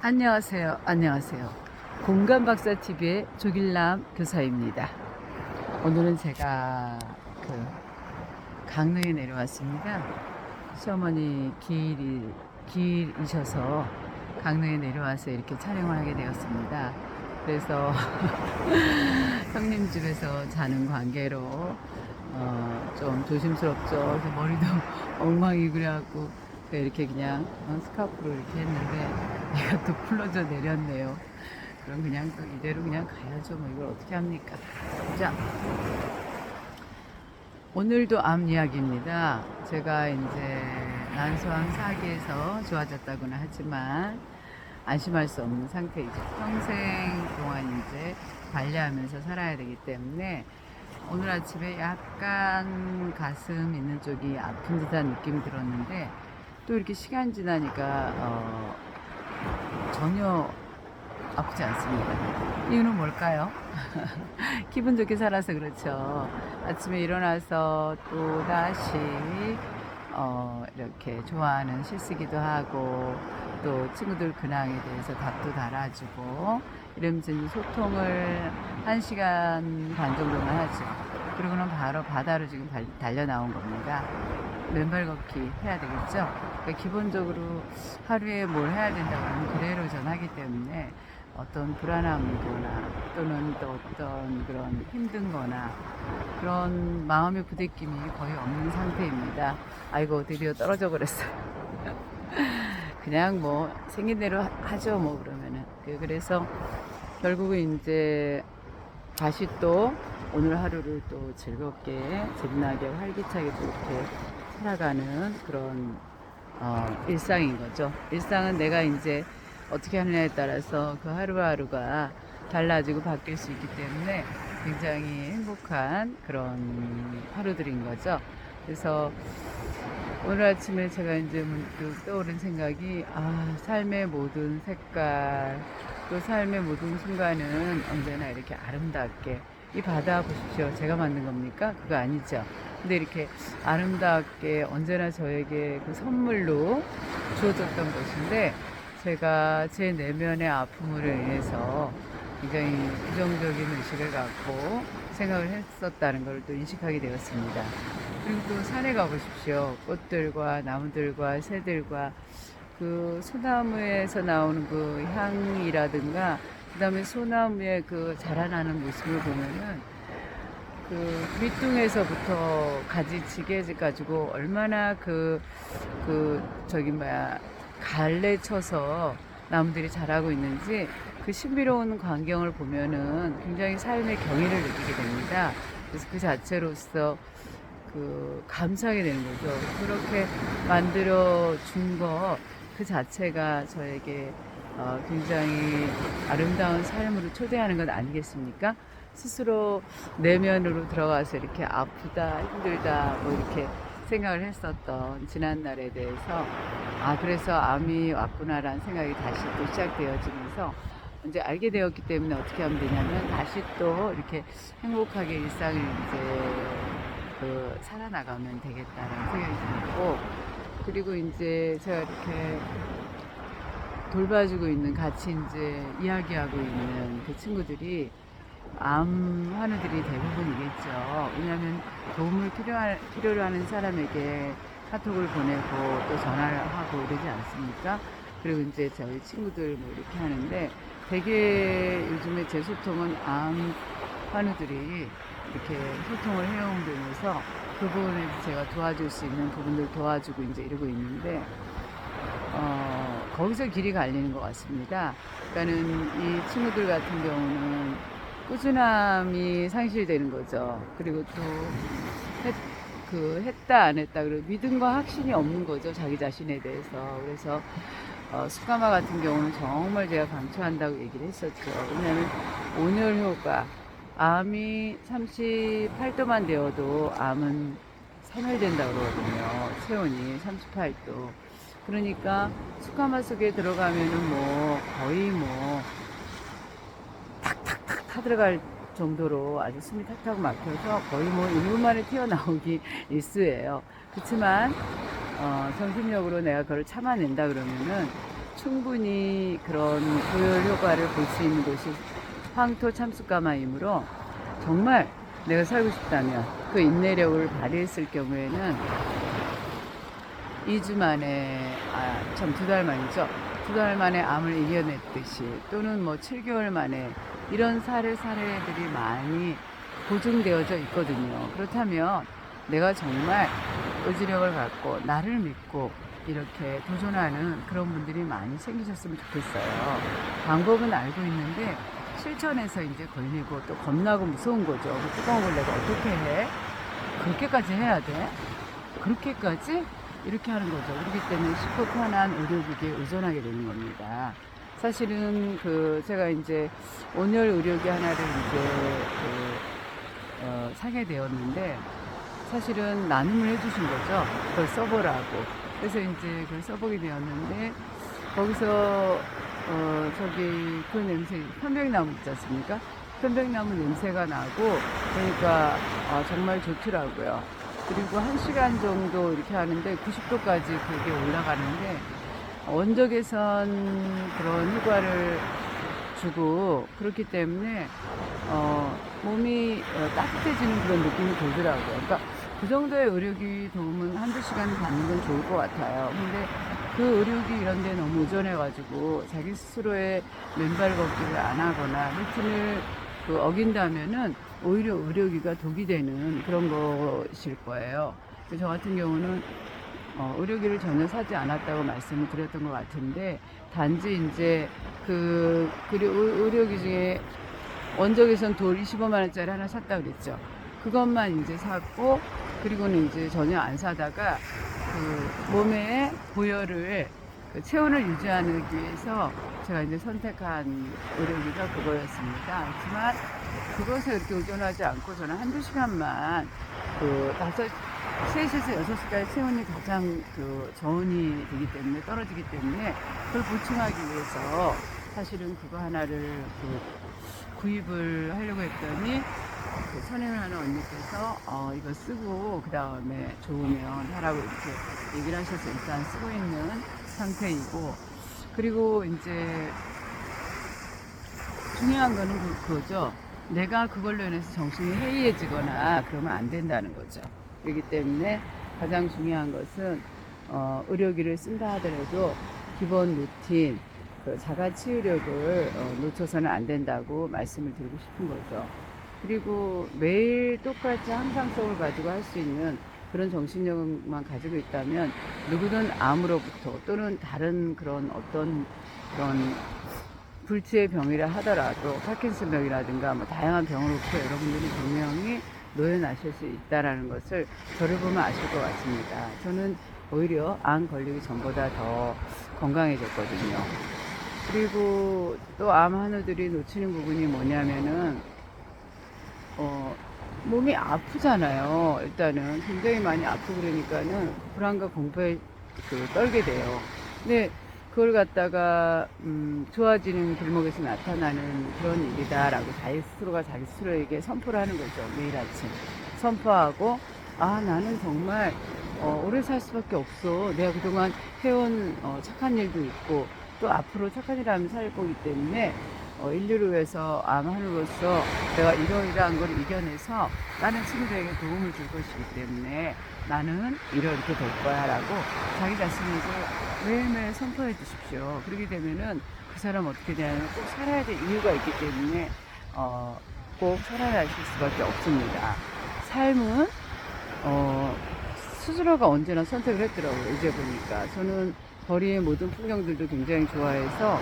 안녕하세요. 안녕하세요. 공간박사TV의 조길남 교사입니다. 오늘은 제가 강릉에 내려왔습니다. 시어머니 길이셔서 강릉에 내려와서 이렇게 촬영을 하게 되었습니다. 그래서 형님 집에서 자는 관계로 좀 조심스럽죠. 그래서 머리도 엉망이 그래갖고 이렇게 그냥 스카프로 이렇게 했는데 얘가 또 풀러져 내렸네요. 그럼 그냥 또 이대로 그냥 가야죠. 뭐 이걸 어떻게 합니까? 자, 오늘도 암 이야기입니다. 제가 이제 난소암 4기에서 좋아졌다고는 하지만 안심할 수 없는 상태이죠. 평생 동안 이제 관리하면서 살아야 되기 때문에 오늘 아침에 약간 가슴 있는 쪽이 아픈 듯한 느낌이 들었는데 또 이렇게 시간 지나니까 전혀 아프지 않습니다. 이유는 뭘까요? 기분 좋게 살아서 그렇죠. 아침에 일어나서 또 다시 이렇게 좋아하는 실쓰기도 하고 또 친구들 근황에 대해서 답도 달아주고 이러면서 소통을 1시간 반 정도만 하죠. 그리고는 바로 바다로 지금 달려 나온 겁니다. 맨발 걷기 해야 되겠죠. 그러니까 기본적으로 하루에 뭘 해야 된다고 하면 그대로 전하기 때문에 어떤 불안함 거나 또는 또 어떤 그런 힘든 거나 그런 마음의 부대낌이 거의 없는 상태입니다. 아이고 드디어 떨어져 버렸어요. 그냥 뭐 생긴 대로 하죠 뭐 그러면은. 그래서 결국은 이제 다시 또 오늘 하루를 또 즐겁게 재미나게 활기차게 또 이렇게 살아가는 그런 일상인 거죠. 일상은 내가 이제 어떻게 하느냐에 따라서 그 하루하루가 달라지고 바뀔 수 있기 때문에 굉장히 행복한 그런 하루들인 거죠. 그래서 오늘 아침에 제가 이제 문득 떠오른 생각이 삶의 모든 색깔 또 삶의 모든 순간은 언제나 이렇게 아름답게 이 바다 보십시오. 제가 만든 겁니까? 그거 아니죠. 근데 이렇게 아름답게 언제나 저에게 그 선물로 주어졌던 것인데 제가 제 내면의 아픔으로 인해서 굉장히 부정적인 의식을 갖고 생각을 했었다는 걸 또 인식하게 되었습니다. 그리고 또 산에 가보십시오. 꽃들과 나무들과 새들과 그 소나무에서 나오는 그 향이라든가 그 다음에 소나무의 그 자라나는 모습을 보면은 그 밑둥에서부터 가지치게 가지고 얼마나 갈래 쳐서 나무들이 자라고 있는지 그 신비로운 광경을 보면은 굉장히 삶의 경의를 느끼게 됩니다. 그래서 그 자체로서 감사하게 되는 거죠. 그렇게 만들어 준 거 그 자체가 저에게 굉장히 아름다운 삶으로 초대하는 것 아니겠습니까? 스스로 내면으로 들어가서 이렇게 아프다, 힘들다, 뭐 이렇게 생각을 했었던 지난날에 대해서 그래서 암이 왔구나라는 생각이 다시 또 시작되어지면서 이제 알게 되었기 때문에 어떻게 하면 되냐면 다시 또 이렇게 행복하게 일상을 이제 살아나가면 되겠다는 생각이 들었고, 그리고 이제 제가 이렇게 돌봐주고 있는 같이 이제 이야기하고 있는 그 친구들이 암 환우들이 대부분이겠죠. 왜냐하면 도움을 필요로 하는 사람에게 카톡을 보내고 또 전화를 하고 이러지 않습니까? 그리고 이제 저희 친구들 뭐 이렇게 하는데 되게 요즘에 제 소통은 암 환우들이 이렇게 소통을 해오면서 그 부분에 제가 도와줄 수 있는 부분들 도와주고 이제 이러고 있는데 거기서 길이 갈리는 것 같습니다. 그러니까는 이 친구들 같은 경우는 꾸준함이 상실되는 거죠. 그리고 또 했다 안 했다 그리고 믿음과 확신이 없는 거죠. 자기 자신에 대해서. 그래서 수가마 같은 경우는 정말 제가 강추한다고 얘기를 했었죠. 왜냐하면 온열 효과, 암이 38도만 되어도 암은 사멸된다고 그러거든요. 체온이 38도. 그러니까 수가마 속에 들어가면은 뭐 거의 뭐 탁탁탁 타들어갈 정도로 아주 숨이 탁탁 막혀서 거의 뭐 1분 만에 튀어나오기 일쑤예요. 그렇지만 정신력으로 내가 그걸 참아낸다 그러면은 충분히 그런 고열 효과를 볼 수 있는 곳이 황토 참숯가마이므로 정말 내가 살고 싶다면 그 인내력을 발휘했을 경우에는 2주 만에, 참 2달 만이죠. 2달 만에 암을 이겨냈듯이 또는 뭐 7개월 만에 이런 사례들이 많이 보증되어져 있거든요. 그렇다면 내가 정말 의지력을 갖고 나를 믿고 이렇게 도전하는 그런 분들이 많이 생기셨으면 좋겠어요. 방법은 알고 있는데 실천해서 이제 걸리고 또 겁나고 무서운 거죠. 그 뚜껑을 내가 어떻게 해? 그렇게까지 해야 돼? 그렇게까지? 이렇게 하는 거죠. 그렇기 때문에 쉽고 편한 의료기기에 의존하게 되는 겁니다. 사실은 제가 이제 온열 의료기 하나를 이제 사게 되었는데 사실은 나눔을 해주신 거죠. 그걸 써보라고. 그래서 이제 그걸 써보게 되었는데 거기서 저기 그 냄새 편백나무 있지 않습니까? 편백나무 냄새가 나고 그러니까 정말 좋더라고요. 그리고 1시간 정도 이렇게 하는데 90도까지 그게 올라가는데 원적외선 그런 효과를 주고 그렇기 때문에 몸이 따뜻해지는 그런 느낌이 들더라고요. 그러니까 그 정도의 의료기 도움은 한두 시간 받는 건 좋을 것 같아요. 근데 그 의료기 이런 데 너무 의존해가지고 자기 스스로의 맨발 걷기를 안 하거나 루틴을 어긴다면은 오히려 의료기가 독이 되는 그런 것일 거예요. 저 같은 경우는 의료기를 전혀 사지 않았다고 말씀을 드렸던 것 같은데 단지 이제 의료기 중에 원적외선 돌 25만원짜리 하나 샀다 그랬죠. 그것만 이제 샀고 그리고는 이제 전혀 안 사다가 몸의 고열을 체온을 유지하기 위해서 제가 이제 선택한 의료기가 그거였습니다. 하지만 그것에 이렇게 의존하지 않고 저는 한두 시간만 3시에서 6시까지 체온이 가장 저온이 되기 때문에 떨어지기 때문에 그걸 보충하기 위해서 사실은 그거 하나를 구입을 하려고 했더니 선행을 하는 언니께서 이거 쓰고 그 다음에 좋으면 하라고 이렇게 얘기를 하셔서 일단 쓰고 있는 상태이고 그리고 이제 중요한 거는 그거죠. 내가 그걸로 인해서 정신이 해이해지거나 그러면 안 된다는 거죠. 그렇기 때문에 가장 중요한 것은 의료기를 쓴다 하더라도 기본 루틴 자가 치유력을 놓쳐서는 안 된다고 말씀을 드리고 싶은 거죠. 그리고 매일 똑같이 항상성을 가지고 할 수 있는 그런 정신력만 가지고 있다면 누구든 암으로부터 또는 다른 그런 어떤 그런 불치의 병이라 하더라도 파킨슨 병이라든가 뭐 다양한 병으로부터 여러분들이 분명히 노연하실 수 있다는 것을 저를 보면 아실 것 같습니다. 저는 오히려 암 걸리기 전보다 더 건강해졌거든요. 그리고 또 암 환우들이 놓치는 부분이 뭐냐면은 몸이 아프잖아요. 일단은 굉장히 많이 아프고 그러니까는 불안과 공포에 떨게 돼요. 근데 그걸 갖다가 좋아지는 길목에서 나타나는 그런 일이다라고 자기 스스로가 자기 스스로에게 선포를 하는 거죠. 매일 아침 선포하고 나는 정말 오래 살 수밖에 없어. 내가 그동안 해온 착한 일도 있고 또 앞으로 착한 일 하면 살 거기 때문에 인류를 위해서 암 환우로서 내가 이러이러한 걸 이겨내서 다른 친구들에게 도움을 줄 것이기 때문에 나는 이렇게 될 거야 라고 자기 자신에게 매일매일 선포해 주십시오. 그렇게 되면은 그 사람 어떻게 되냐면 꼭 살아야 될 이유가 있기 때문에 꼭 살아나실 수밖에 없습니다. 삶은 스스로가 언제나 선택을 했더라고요. 이제 보니까 저는 거리의 모든 풍경들도 굉장히 좋아해서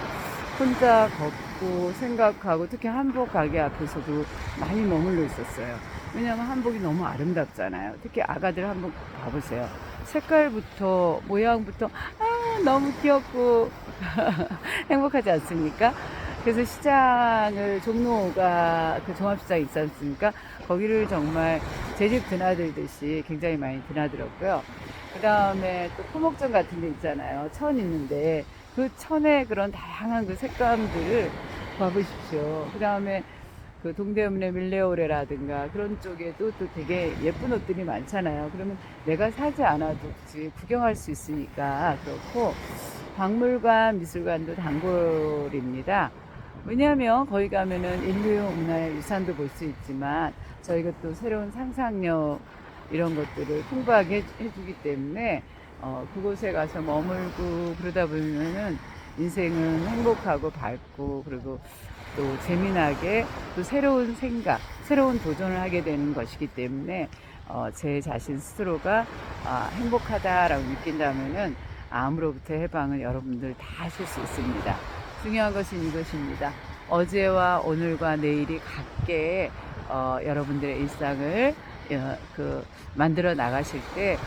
혼자 걷고 생각하고 특히 한복 가게 앞에서도 많이 머물러 있었어요. 왜냐하면 한복이 너무 아름답잖아요. 특히 아가들 한복 봐보세요. 색깔부터 모양부터 너무 귀엽고 행복하지 않습니까? 그래서 시장을 종로가 종합시장 있지 않습니까? 거기를 정말 제 집 드나들듯이 굉장히 많이 드나들었고요. 그 다음에 또 토목점 같은 데 있잖아요. 천 있는데 그 천의 그런 다양한 그 색감들을 봐보십시오. 그 다음에 동대문의 밀레오레라든가 그런 쪽에도 또 되게 예쁜 옷들이 많잖아요. 그러면 내가 사지 않아도 굳이 구경할 수 있으니까 그렇고 박물관, 미술관도 단골입니다. 왜냐하면 거기 가면은 인류 문화의 유산도 볼 수 있지만 저희가 또 새로운 상상력 이런 것들을 풍부하게 해주기 때문에 그곳에 가서 머물고 그러다 보면은 인생은 행복하고 밝고 그리고 또 재미나게 또 새로운 생각, 새로운 도전을 하게 되는 것이기 때문에 제 자신 스스로가 행복하다라고 느낀다면은 암으로부터 해방을 여러분들 다 하실 수 있습니다. 중요한 것은 이것입니다. 어제와 오늘과 내일이 같게 여러분들의 일상을 만들어 나가실 때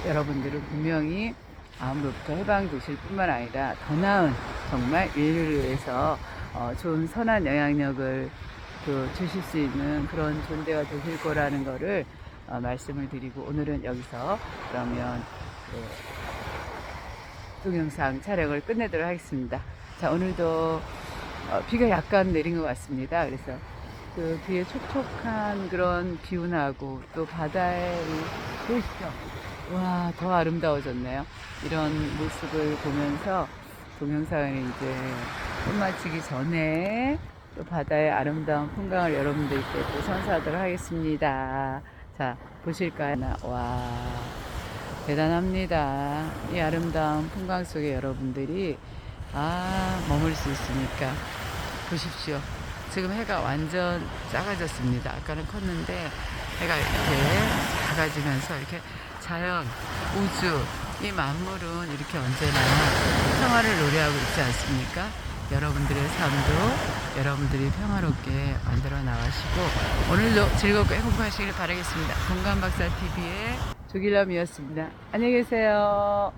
여러분들은 분명히 암으로부터 해방되실 뿐만 아니라 더 나은 정말 인류를 위해서 좋은 선한 영향력을 주실 수 있는 그런 존재가 되실 거라는 거를 말씀을 드리고 오늘은 여기서 그러면 동영상 촬영을 끝내도록 하겠습니다. 자, 오늘도 비가 약간 내린 것 같습니다. 그래서 그 뒤에 촉촉한 그런 기운하고 또 바다에 보이시죠? 와, 더 아름다워졌네요. 이런 모습을 보면서 동영상을 이제 끝마치기 전에 또 바다의 아름다운 풍광을 여러분들께 또 선사하도록 하겠습니다. 자, 보실까요? 와, 대단합니다. 이 아름다운 풍광 속에 여러분들이 머물 수 있으니까 보십시오. 지금 해가 완전 작아졌습니다. 아까는 컸는데 해가 이렇게 작아지면서 이렇게 자연, 우주, 이 만물은 이렇게 언제나 평화를 노래하고 있지 않습니까? 여러분들의 삶도 여러분들이 평화롭게 만들어 나가시고 오늘도 즐겁고 행복하시길 바라겠습니다. 공간박사TV의 조길남이었습니다. 안녕히 계세요.